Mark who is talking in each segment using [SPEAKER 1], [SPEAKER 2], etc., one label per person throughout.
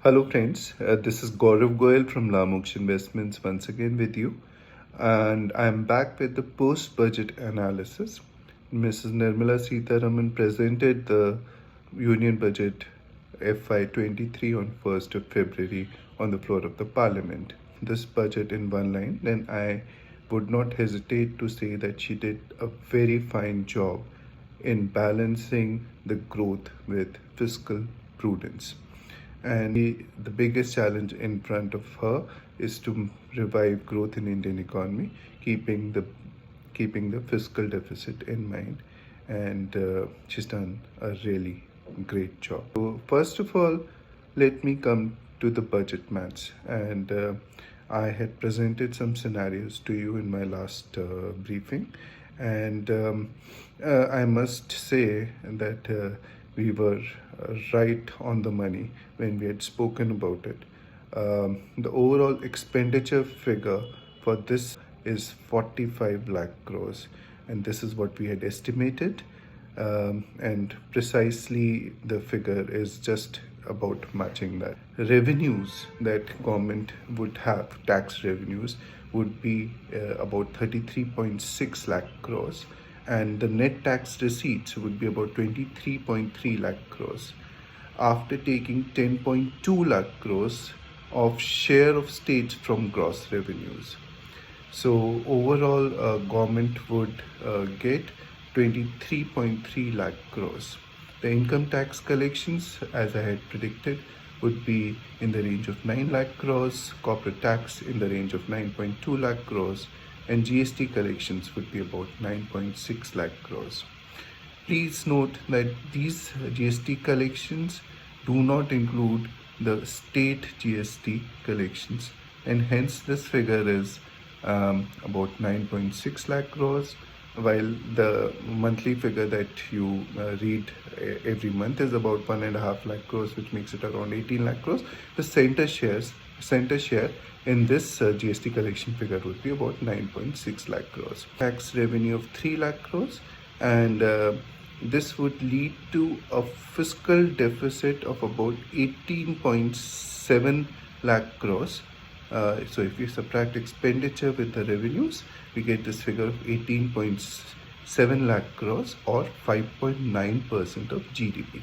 [SPEAKER 1] Hello friends, this is Gaurav Goyal from Lamoksh Investments once again with you, and I'm back with the post-budget analysis. Mrs Nirmala Sitaraman presented the Union Budget FY23 on 1st of February on the floor of the Parliament. This budget in one line, then I would not hesitate to say that she did a very fine job in balancing the growth with fiscal prudence. And the biggest challenge in front of her is to revive growth in Indian economy, keeping the fiscal deficit in mind. And she's done a really great job. So first of all, let me come to the budget maths. And I had presented some scenarios to you in my last briefing, and I must say that we were right on the money when we had spoken about it. The overall expenditure figure for this is 45 lakh crores, and this is what we had estimated. And precisely the figure is just about matching that. Revenues that government would have, tax revenues, would be about 33.6 lakh crores, and the net tax receipts would be about 23.3 lakh crores after taking 10.2 lakh crores of share of states from gross revenues. So overall, government would get 23.3 lakh crores. The income tax collections, as I had predicted, would be in the range of 9 lakh crores, corporate tax in the range of 9.2 lakh crores, and GST collections would be about 9.6 lakh crores. Please note that these GST collections do not include the state GST collections, and hence this figure is about 9.6 lakh crores, while the monthly figure that you read every month is about 1.5 lakh crores, which makes it around 18 lakh crores. The center share in this GST collection figure would be about 9.6 lakh crores. Tax revenue of 3 lakh crores, and this would lead to a fiscal deficit of about 18.7 lakh crores. So if we subtract expenditure with the revenues, we get this figure of 18.7 lakh crores, or 5.9% of GDP.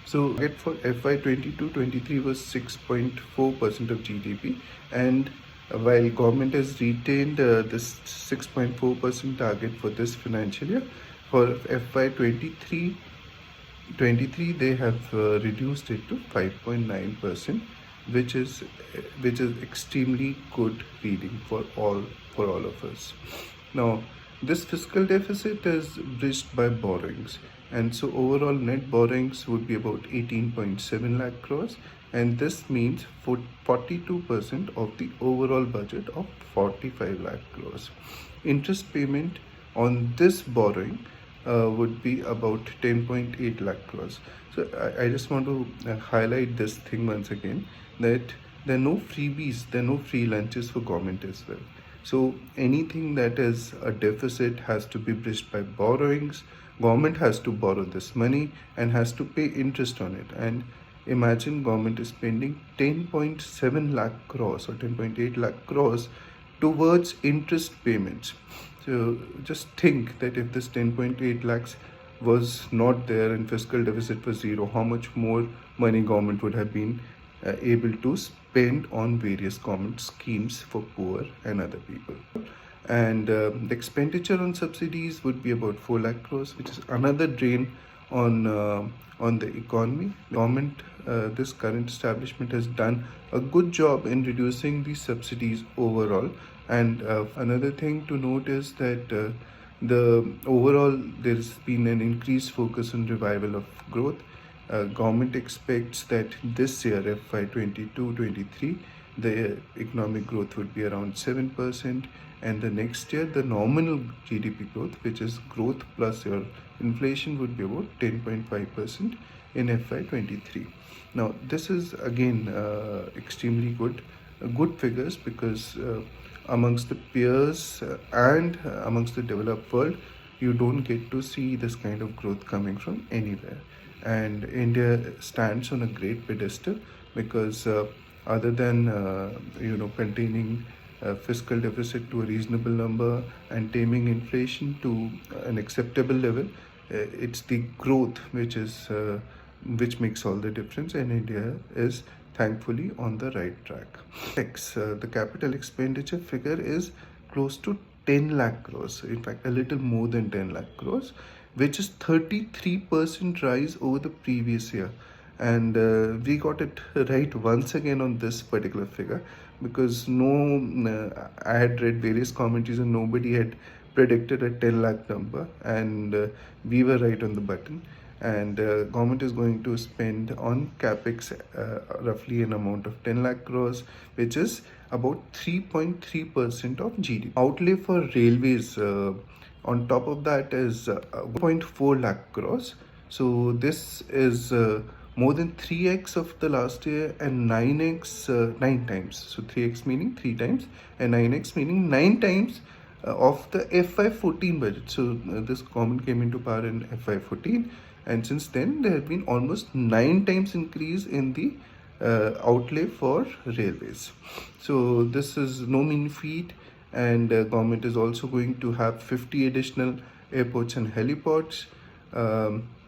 [SPEAKER 1] So target for FY22-23 was 6.4% of GDP, and while government has retained this 6.4% target for this financial year, for FY23 they have reduced it to 5.9%, which is extremely good reading for all of us. Now, this fiscal deficit is bridged by borrowings, and so overall net borrowings would be about 18.7 lakh crores, and this means 42% of the overall budget of 45 lakh crores. Interest payment on this borrowing would be about 10.8 lakh crores. So I just want to highlight this thing once again, that there are no freebies, there are no free lunches for government as well. So anything that is a deficit has to be bridged by borrowings. Government has to borrow this money and has to pay interest on it. And imagine government is spending 10.7 lakh crores or 10.8 lakh crores towards interest payments. So just think that if this 10.8 lakhs was not there and fiscal deficit was zero, how much more money government would have been able to spend on various government schemes for poor and other people. And the expenditure on subsidies would be about 4 lakh crores, which is another drain on the economy. Government, this current establishment, has done a good job in reducing the subsidies overall. And another thing to note is that there's been an increased focus on revival of growth. Government expects that this year, FY22-23, the economic growth would be around 7%, and the next year the nominal GDP growth, which is growth plus your inflation, would be about 10.5% in FY23. Now this is again extremely good figures, because amongst the peers and amongst the developed world, you don't get to see this kind of growth coming from anywhere. And India stands on a great pedestal because other than containing fiscal deficit to a reasonable number and taming inflation to an acceptable level, it's the growth which makes all the difference, and India is thankfully on the right track. The capital expenditure figure is close to 10 lakh crores, in fact a little more than 10 lakh crores, which is 33% rise over the previous year. And we got it right once again on this particular figure, because I had read various commentaries and nobody had predicted a 10 lakh number, and we were right on the button. And government is going to spend on capex roughly an amount of 10 lakh crores, which is about 3.3% of GDP. Outlay for railways on top of that is 1.4 lakh crores. So this is more than 3x of the last year, and 9x 9 times. So 3x meaning 3 times, and 9x meaning 9 times of the FY14 budget. So this government came into power in FY14, and since then there have been almost 9 times increase in the outlay for railways. So this is no mean feat, and government is also going to have 50 additional airports and heliports.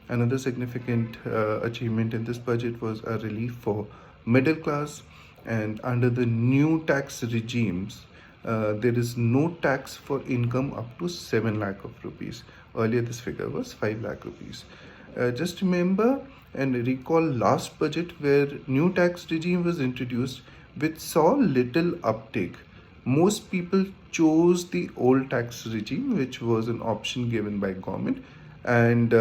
[SPEAKER 1] Another significant achievement in this budget was a relief for middle class, and under the new tax regimes, there is no tax for income up to 7 lakh of rupees. Earlier this figure was 5 lakh rupees. Just remember and recall last budget where new tax regime was introduced, which saw little uptake. Most people chose the old tax regime, which was an option given by government, and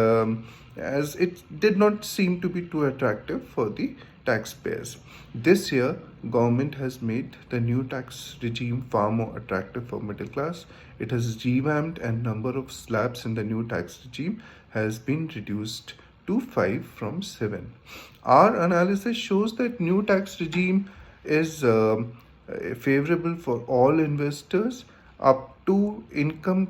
[SPEAKER 1] as it did not seem to be too attractive for the taxpayers. This year, government has made the new tax regime far more attractive for middle class. It has revamped, and number of slabs in the new tax regime has been reduced to 5 from 7. Our analysis shows that new tax regime is favorable for all investors up to income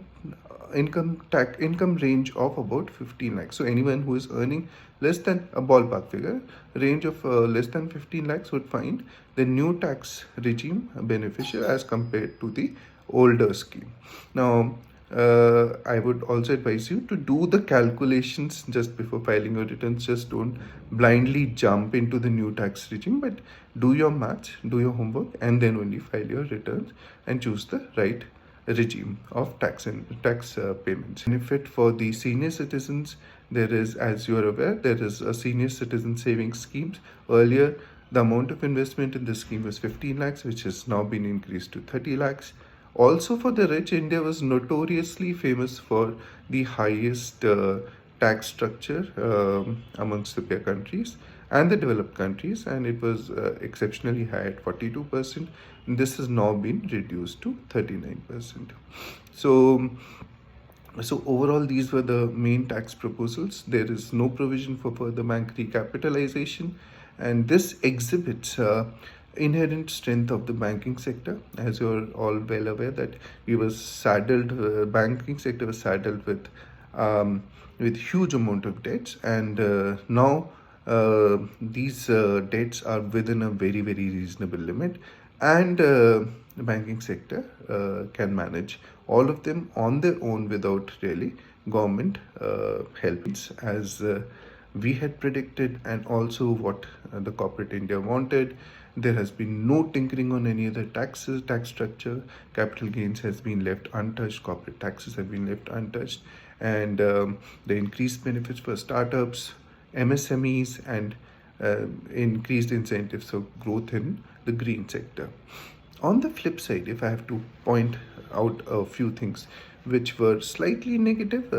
[SPEAKER 1] range of about 15 lakhs. So anyone who is earning less than a ballpark figure range of less than 15 lakhs would find the new tax regime beneficial as compared to the older scheme. Now I would also advise you to do the calculations just before filing your returns. Just don't blindly jump into the new tax regime, but do your maths, do your homework, and then only file your returns and choose the right regime of tax payments. Benefit for the senior citizens: there is, as you are aware, there is a senior citizen savings schemes. Earlier, the amount of investment in this scheme was 15 lakhs, which has now been increased to 30 lakhs. Also, for the rich, India was notoriously famous for the highest tax structure amongst the peer countries and the developed countries, and it was exceptionally high at 42%. This has now been reduced to 39%. So overall, these were the main tax proposals. There is no provision for further bank recapitalization, and this exhibits inherent strength of the banking sector. As you're all well aware that we were saddled, banking sector was saddled with huge amount of debts, and now these debts are within a very, very reasonable limit, and the banking sector can manage all of them on their own without really government help, as we had predicted, and also what the corporate India wanted. There has been no tinkering on any other tax structure. Capital gains has been left untouched. Corporate taxes have been left untouched, and the increased benefits for startups, MSMEs, and increased incentives for growth in the green sector. On the flip side, if I have to point out a few things which were slightly negative,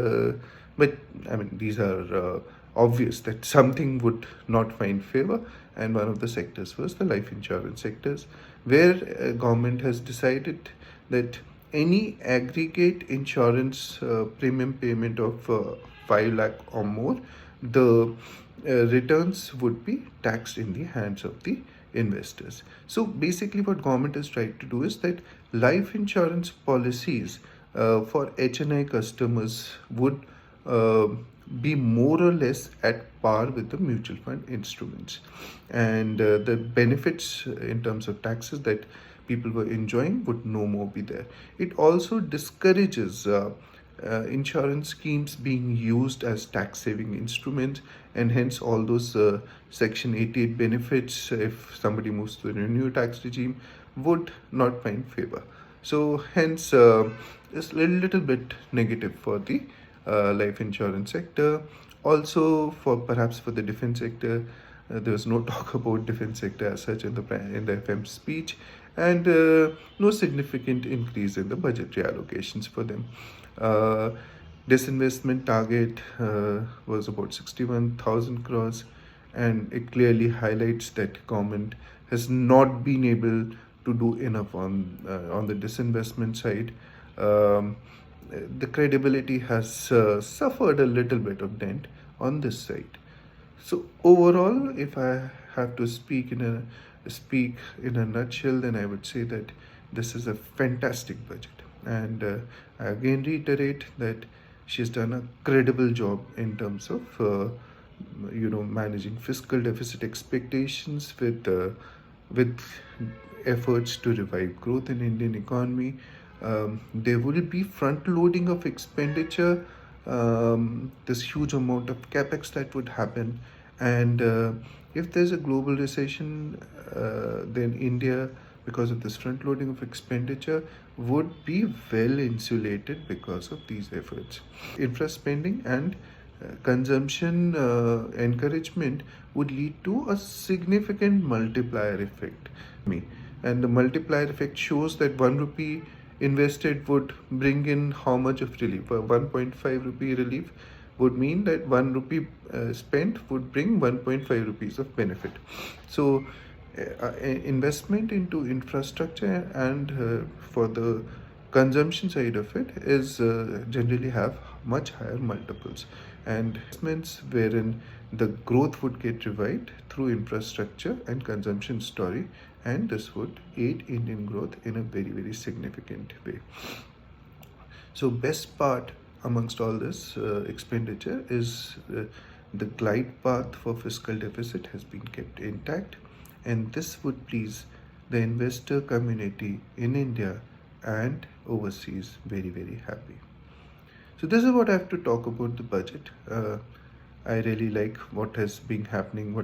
[SPEAKER 1] but I mean, these are obvious that something would not find favor, and one of the sectors was the life insurance sectors, where government has decided that any aggregate insurance premium payment of 5 lakh or more, the returns would be taxed in the hands of the investors. So basically what government has tried to do is that life insurance policies for HNI customers would uh, be more or less at par with the mutual fund instruments. And the benefits in terms of taxes that people were enjoying would no more be there. It also discourages insurance schemes being used as tax saving instruments, and hence all those section 88 benefits, if somebody moves to the new tax regime, would not find favor. So hence it's a little bit negative for the life insurance sector. Also, for perhaps for the defense sector, there was no talk about defense sector as such in the FM speech, and no significant increase in the budgetary allocations for them. Uh, Disinvestment target was about 61,000 crores, and it clearly highlights that government has not been able to do enough on the disinvestment side. Um, the credibility has suffered a little bit of dent on this side. So overall, if I have to speak in a nutshell, then I would say that this is a fantastic budget, and I again reiterate that she's done a credible job in terms of managing fiscal deficit expectations with efforts to revive growth in Indian economy. There will be front loading of expenditure, this huge amount of capex that would happen, and if there's a global recession, then India, because of this front loading of expenditure, would be well insulated because of these efforts. Infra spending and consumption encouragement would lead to a significant multiplier effect. And the multiplier effect shows that 1 rupee invested would bring in how much of relief? 1.5 rupee relief would mean that 1 rupee spent would bring 1.5 rupees of benefit. So, investment into infrastructure and for the consumption side of it is generally have much higher multiples, and investments wherein the growth would get revived through infrastructure and consumption story, and this would aid Indian growth in a very significant way. So best part amongst all this expenditure is the glide path for fiscal deficit has been kept intact, and this would please the investor community in India and overseas very happy. So this is what I have to talk about the budget. I really like what is happening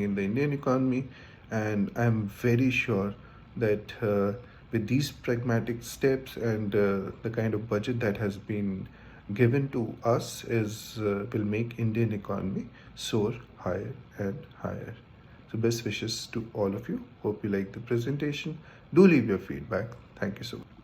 [SPEAKER 1] in the Indian economy, and I'm very sure that with these pragmatic steps and the kind of budget that has been given to us will make Indian economy soar higher and higher. So best wishes to all of you. Hope you like the presentation. Do leave your feedback. Thank you so much.